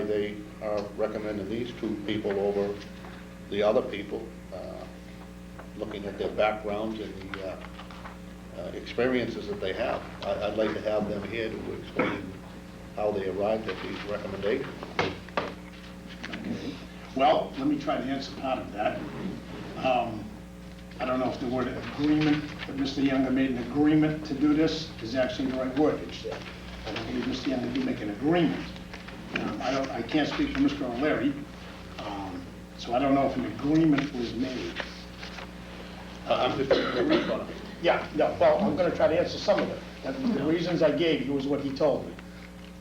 they are recommending these two people over the other people, looking at their backgrounds and the experiences that they have. I'd like to have them here to explain how they arrived at these recommendations. Okay. Well, let me try to answer part of that. I don't know if the word agreement, that Mr. Younger made an agreement to do this is actually the right wordage there. I don't believe Mr. Younger did make an agreement. I can't speak for Mr. O'Leary, so I don't know if an agreement was made. I'm just on it. Yeah, no, well, I'm gonna try to answer some of it. The reasons I gave you was what he told me.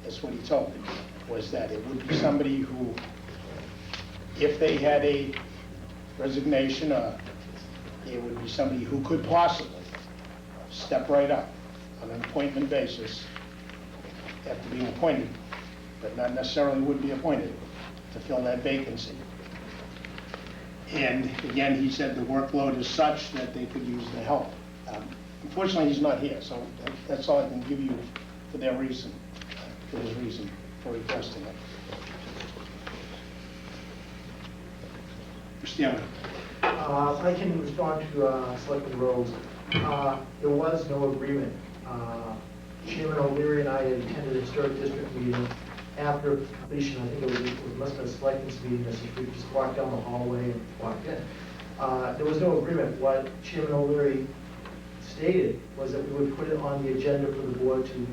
That's what he told me, was that it would be somebody who, if they had a resignation, it would be somebody who could possibly step right up on an appointment basis after being appointed, but not necessarily would be appointed to fill that vacancy. And again, he said the workload is such that they could use the help. Unfortunately, he's not here, so that's all I can give you for their reason, for his reason for requesting it. Mr. Younger. I can respond to Selectman Rhodes. There was no agreement. Chairman O'Leary and I had attended a historic district meeting after completion. I think it must have been a selectmen's meeting. We just walked down the hallway and walked in. There was no agreement. What Chairman O'Leary stated was that we would put it on the agenda for the board to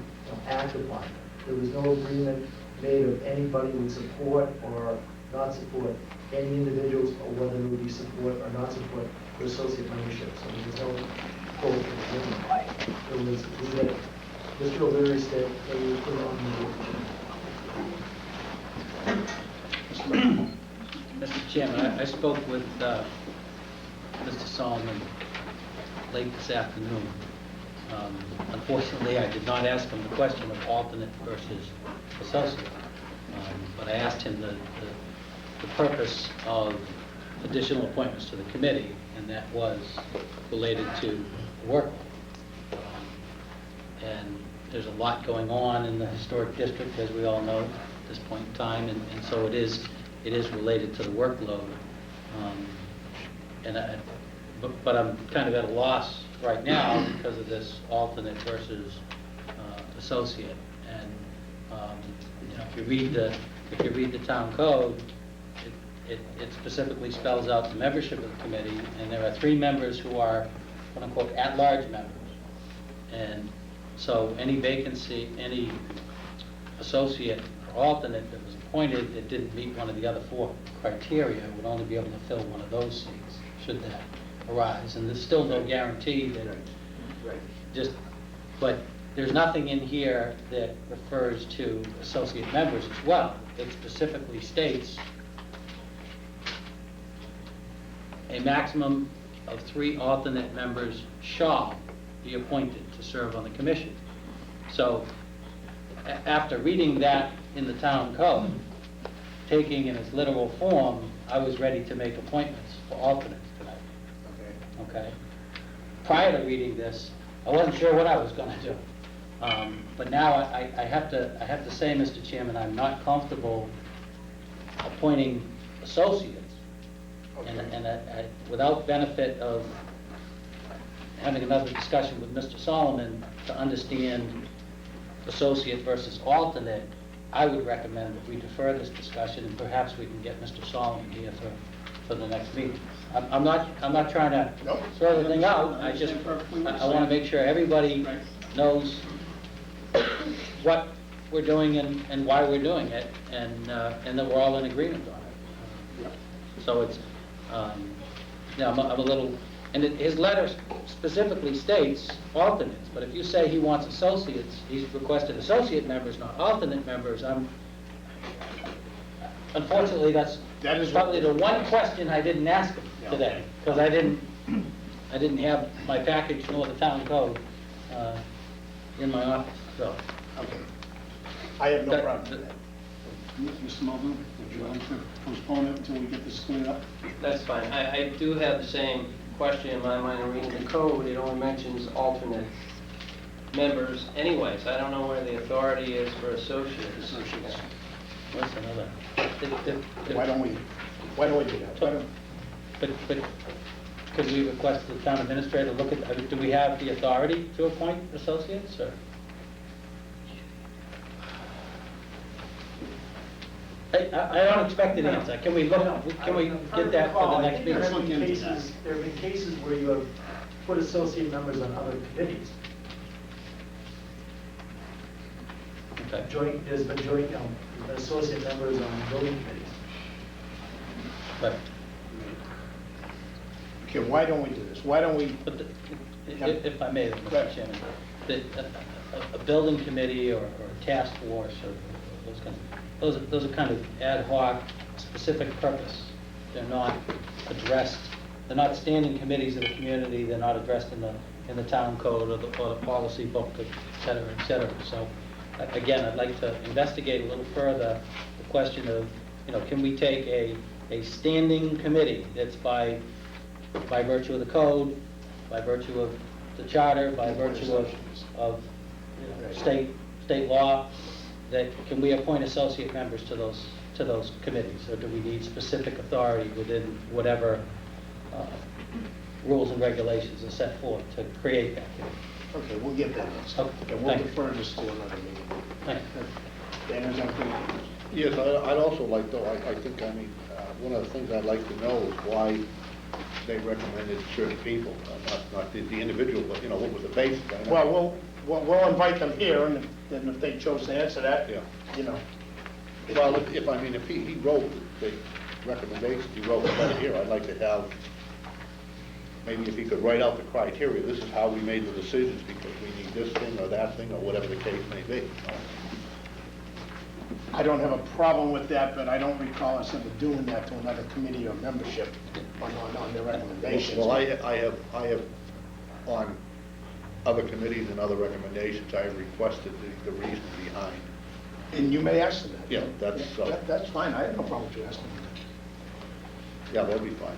act upon. There was no agreement made of anybody would support or not support any individuals, or whether it would be support or not support for associate membership. So there was no quote agreement. It was Mr. O'Leary said that we would put it on the agenda. Mr. Chairman, I spoke with Mr. Solomon late this afternoon. Unfortunately, I did not ask him the question of alternate versus associate, but I asked him the purpose of additional appointments to the committee, and that was related to work. And there's a lot going on in the historic district, as we all know, at this point in time, and so it is related to the workload. But I'm kind of at a loss right now because of this alternate versus associate. And if you read the town code, it specifically spells out the membership of the committee, and there are 3 members who are quote unquote at-large members. And so any vacancy, any associate or alternate that was appointed that didn't meet one of the other 4 criteria would only be able to fill one of those seats, should that arise. And there's still no guarantee that, but there's nothing in here that refers to associate members as well. It specifically states a maximum of 3 alternate members shall be appointed to serve on the commission. So after reading that in the town code, taking in its literal form, I was ready to make appointments for alternates tonight. Okay. Prior to reading this, I wasn't sure what I was going to do. But now I have to say, Mr. Chairman, I'm not comfortable appointing associates. Okay. And without benefit of having another discussion with Mr. Solomon to understand associate versus alternate, I would recommend that we defer this discussion, and perhaps we can get Mr. Solomon here for the next meeting. I'm not trying to throw the thing out. I want to make sure everybody knows what we're doing and why we're doing it, and that we're all in agreement on it. So it's, I'm a little, and his letter specifically states alternates, but if you say he wants associates, he's requested associate members, not alternate members, unfortunately, that is probably the one question I didn't ask him today, because I didn't have my package nor the town code in my office, so. Okay. I have no problem with that. Mr. Muldoon, would you like to postpone it until we get this cleared up? That's fine. I do have the same question in my mind. Reading the code, it only mentions alternate members anyways. I don't know where the authority is for associates. What's another? Why don't we do that? Why don't- But, could we request the town administrator look at, I mean, do we have the authority to appoint associates, or? I don't expect an answer. Can we look, can we get that for the next meeting? There have been cases where you have put associate members on other committees. Okay. There's been associate members on building committees. But, Okay, why don't we do this? Why don't we, but if I may, Right. Mr. Chairman, a building committee or a task force or those kinds of, those are kind of ad hoc, specific purpose. They're not addressed, they're not standing committees of the community, they're not addressed in the town code or the policy book, et cetera, et cetera. So, again, I'd like to investigate a little further the question of, can we take a standing committee that's by virtue of the code, by virtue of the charter, by virtue of state law, that can we appoint associate members to those committees, or do we need specific authority within whatever rules and regulations are set forth to create that committee? okay, we'll get that answer. Okay, And we'll thank you. defer this to another meeting. Thank Dan, is that good? Yes, I'd also like, though, I think, one of the things I'd like to know is why they recommended certain people, not the individual, but, what was the basis? I know- Well, we'll invite them here, and then if they chose to answer that, Yeah. Well, if he wrote the recommendations, he wrote the letter here, I'd like to have, maybe if he could write out the criteria, this is how we made the decisions, because we need this thing or that thing, or whatever the case may be. I don't have a problem with that, but I don't recall us ever doing that to another committee or membership on their recommendations. Well, I have, on other committees and other recommendations, I have requested the reason behind. And you may ask them that. Yeah, that's, That's fine, I have no problem with you asking yeah, that'd be fine,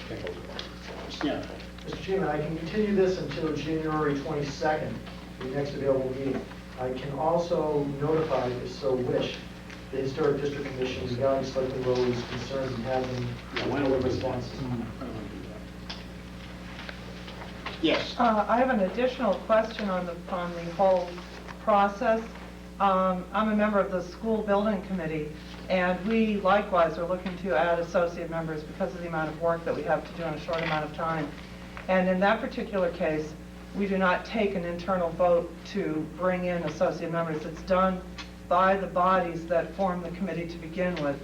yeah. them. Yeah. Mr. Chairman, I can continue this until January 22nd, the next available meeting. I can also notify, if so wish, the Historic District Commission regarding Selectmen Road's concerns and have them Why don't we responses. Yes. I have an additional question on the whole process. I'm a member of the school building committee, and we likewise are looking to add associate members because of the amount of work that we have to do in a short amount of time. And in that particular case, we do not take an internal vote to bring in associate members. It's done by the bodies that form the committee to begin with,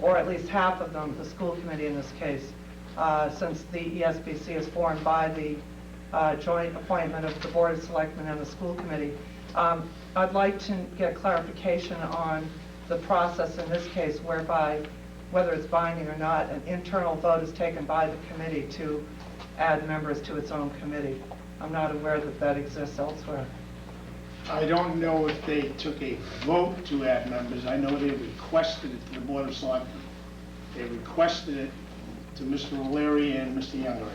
or at least half of them, the school committee in this case, since the ESBC is formed by the joint appointment of the Board of Selectmen and the school committee. I'd like to get clarification on the process in this case whereby, whether it's binding or not, an internal vote is taken by the committee to add members to its own committee. I'm not aware that that exists elsewhere. I don't know if they took a vote to add members. I know they requested it to the Board of Selectmen. They requested it to Mr. O'Leary and Mr. Younger,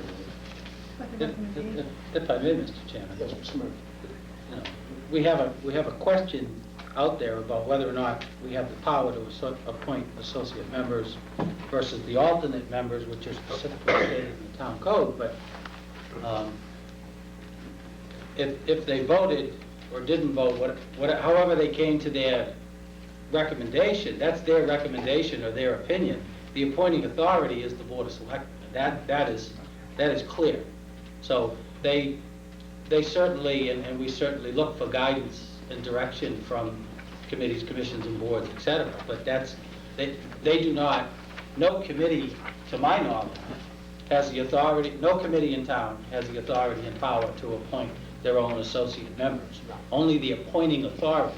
I believe. If I may, Mr. Chairman. Yes, Mr. Murphy. We have a question out there about whether or not we have the power to appoint associate members versus the alternate members, which are specifically stated in the town code, but if they voted or didn't vote, however they came to their recommendation, that's their recommendation or their opinion. The appointing authority is the Board of Selectmen. That is clear. So they certainly, and we certainly look for guidance and direction from committees, commissions, and boards, et cetera. But they do not, no committee, to my knowledge, has the authority, no committee in town has the authority and power to appoint their own associate members. Only the appointing authority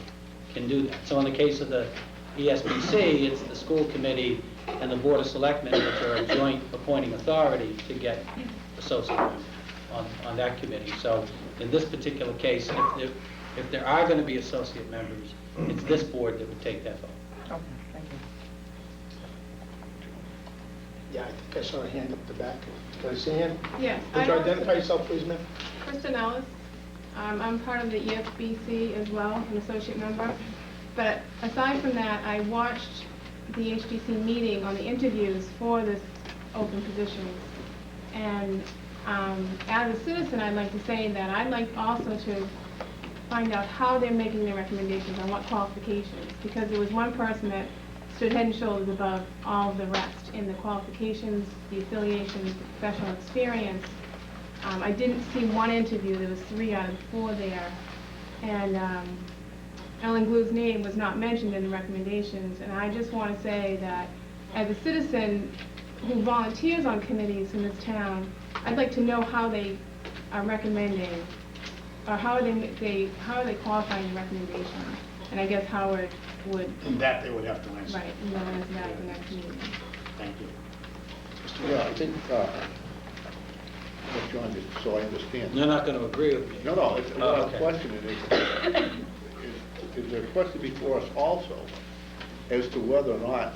can do that. So in the case of the ESBC, it's the school committee and the Board of Selectmen, which are a joint appointing authority to get associate members on that committee. So in this particular case, if there are going to be associate members, it's this board that would take that vote. Okay, thank you. Yeah, I think I saw a hand up the back. Did I see a hand? Yes. Would you identify yourself, please, ma'am? Kristen Ellis. I'm part of the ESBC as well, an associate member. But aside from that, I watched the HDC meeting on the interviews for this open positions. And as a citizen, I'd like to say that I'd like also to find out how they're making their recommendations on what qualifications. Because there was one person that stood head and shoulders above all of the rest in the qualifications, the affiliations, the professional experience. I didn't see one interview, there was 3 out of 4 there. And Ellen Glue's name was not mentioned in the recommendations, and I just want to say that as a citizen who volunteers on committees in this town, I'd like to know how they are recommending, or how are they qualifying the recommendation. And I guess Howard would, And that they would have to answer. right, and they'll answer that at the next meeting. Thank you. Yeah, I think, John, just so I understand. You're not going to agree with me. No, it's, Oh, what I'm okay. questioning is there a question before us also as to whether or not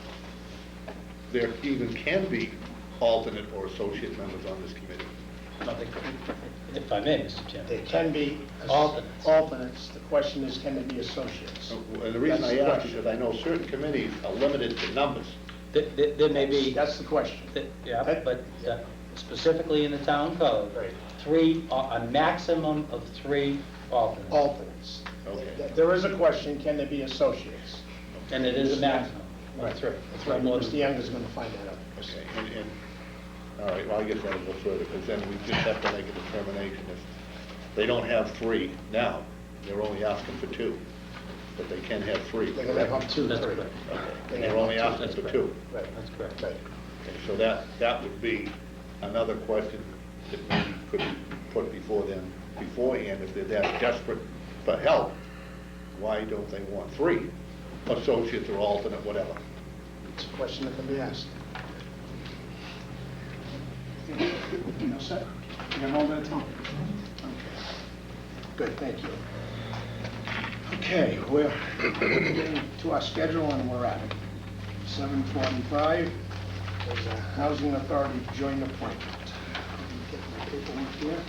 there even can be alternate or associate members on this committee? No, if I may, Mr. Chairman. They can be Alternates. alternates. The question is, can they be associates? And the reason That's I the ask is question. that I know certain committees are limited to numbers. There may be, That's the question. yeah, but specifically in the town code, Right. a maximum of 3 alternates. Alternates. Okay. There is a question, can they be associates? And it is a maximum Right. of 3. That's right, More Mr. than- Young is going to find that out. Okay, all right, well, I guess that'll go further, because then we just have to make a determination if they don't have 3 now, they're only asking for 2, but they can have 3. They're going to have up to That's 3. correct. Okay, They and have they're only up to- asking that's for correct. 2. Right. That's correct. Right. Okay, so that would be another question that maybe could be put before them beforehand, if they're that desperate for help, why don't they want 3 associates or alternate, whatever? It's a question that can be asked. You all set? You have all that time? Okay. Good, thank you. Okay, we're getting to our schedule and we're at 7:45. There's a Housing Authority joint appointment. Let me get my paperwork here.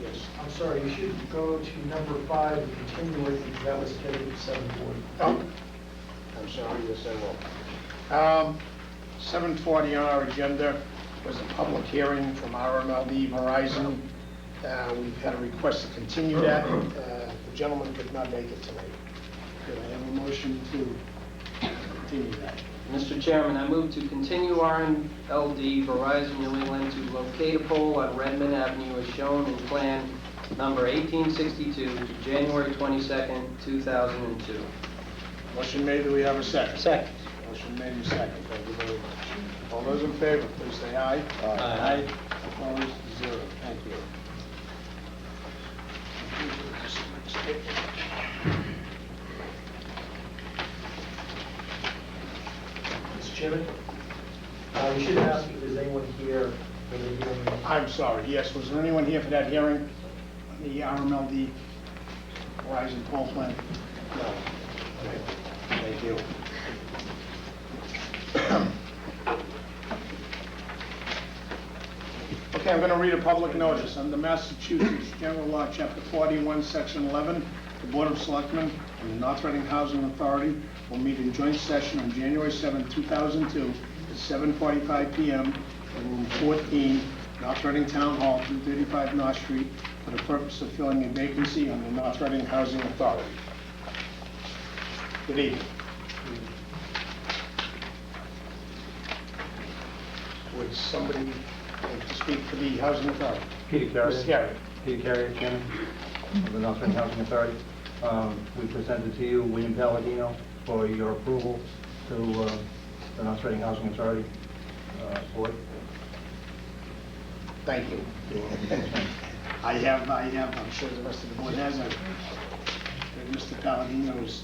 Yes. I'm sorry, you should go to number 5 and continue with it, because that was scheduled at 7:40. Oh, I'm sorry, yes, I will. 7:40 on our agenda was a public hearing from RMLD Verizon. We've had a request to continue that. The gentleman could not make it tonight. Could I have a motion to continue that? Mr. Chairman, I move to continue RMLD Verizon New England to locate a pole on Redmond Avenue as shown in Plan Number 1862 to January 22nd, 2002. Motion made, do we have a second? Second. Motion made and second, thank you very much. All those in favor, please say aye. Aye. Opposed, 0, thank you. Mr. Chairman, you should ask if there's anyone here for the hearing. I'm sorry, yes, was there anyone here for that hearing? On the RMLD Verizon poll plan? No. Okay, thank you. Okay, I'm going to read a public notice. Under Massachusetts General Law, Chapter 41, Section 11, the Board of Selectmen and the North Reading Housing Authority will meet in joint session on January 7, 2002, at 7:45 p.m. in Room 14, North Reading Town Hall, 235 North Street, for the purpose of filling a vacancy on the North Reading Housing Authority. Good evening. Would somebody like to speak for the Housing Authority? Peter Carrier. Mr. Carrier. Peter Carrier, Chairman of the North Reading Housing Authority. We presented to you William Palladino for your approval to the North Reading Housing Authority Board. Thank you. I have, I'm sure the rest of the board has, Mr. Palladino's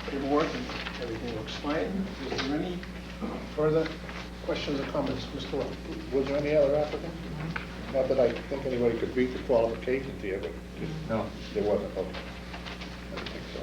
paperwork, and everything looks fine. Is there any further questions or comments, Mr. Webb? Was there any other applicant? Not that I think anybody could beat the qualifications here, but just, No. there wasn't, okay. I don't think so.